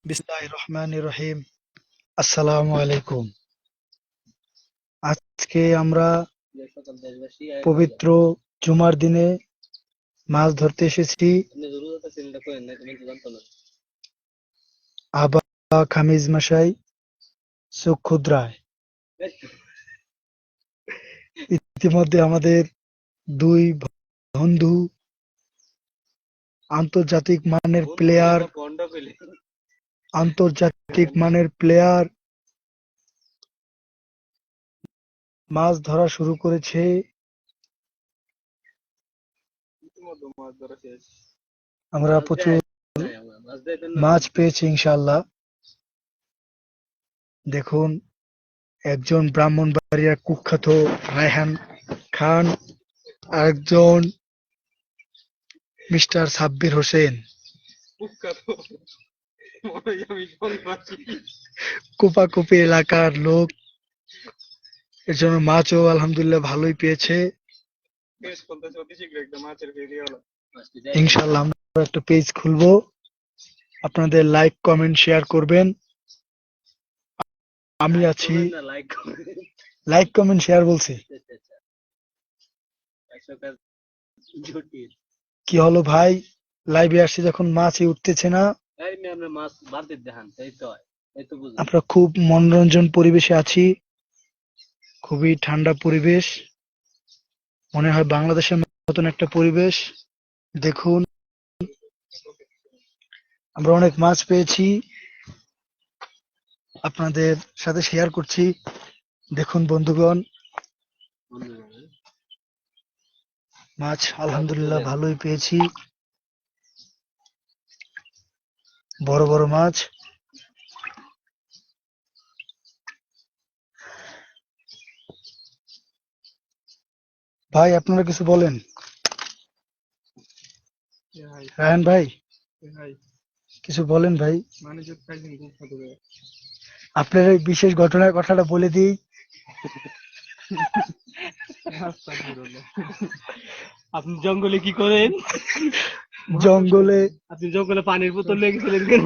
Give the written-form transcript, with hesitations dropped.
বিসমিল্লাহির রহমানির রহিম। আসসালামু আলাইকুম। আজকে আমরা পবিত্র জুমার দিনে মাছ ধরতে এসেছি আবা খামিজ মশাই চক্ষুদ্রায়। ইতিমধ্যে আমাদের দুই বন্ধু আন্তর্জাতিক মানের প্লেয়ার আন্তর্জাতিক মানের প্লেয়ার মাছ ধরা শুরু করেছে। আমরা প্রচুর মাছ পেয়েছি ইনশাআল্লাহ। দেখুন, একজন ব্রাহ্মণবাড়িয়ার কুখ্যাত রায়হান খান, আরেকজন মিস্টার সাব্বির হোসেন কোপাকুপি এলাকার লোক। এর জন্য মাছও আলহামদুলিল্লাহ ভালোই পেয়েছে। ইনশাআল্লাহ আমরা একটা পেজ খুলবো, আপনাদের লাইক কমেন্ট শেয়ার করবেন। আমি আছি। লাইক কমেন্ট শেয়ার বলছি। কি হলো ভাই, লাইভে আসছি যখন মাছই উঠতেছে না। আমরা খুব মনোরঞ্জন পরিবেশে আছি, খুবই ঠান্ডা পরিবেশ, মনে হয় বাংলাদেশের মতন একটা পরিবেশ। দেখুন, আমরা অনেক মাছ পেয়েছি, আপনাদের সাথে শেয়ার করছি। দেখুন বন্ধুগণ, মাছ আলহামদুলিল্লাহ ভালোই পেয়েছি, বড় বড় মাছ। ভাই আপনারা কিছু বলেন। রায়হান ভাই কিছু বলেন ভাই। আপনার এই বিশেষ ঘটনার কথাটা বলে দিই। আপনি জঙ্গলে কি করেন? জঙ্গলে আপনি জঙ্গলে পানির বোতল নিয়ে গেছিলেন কেন?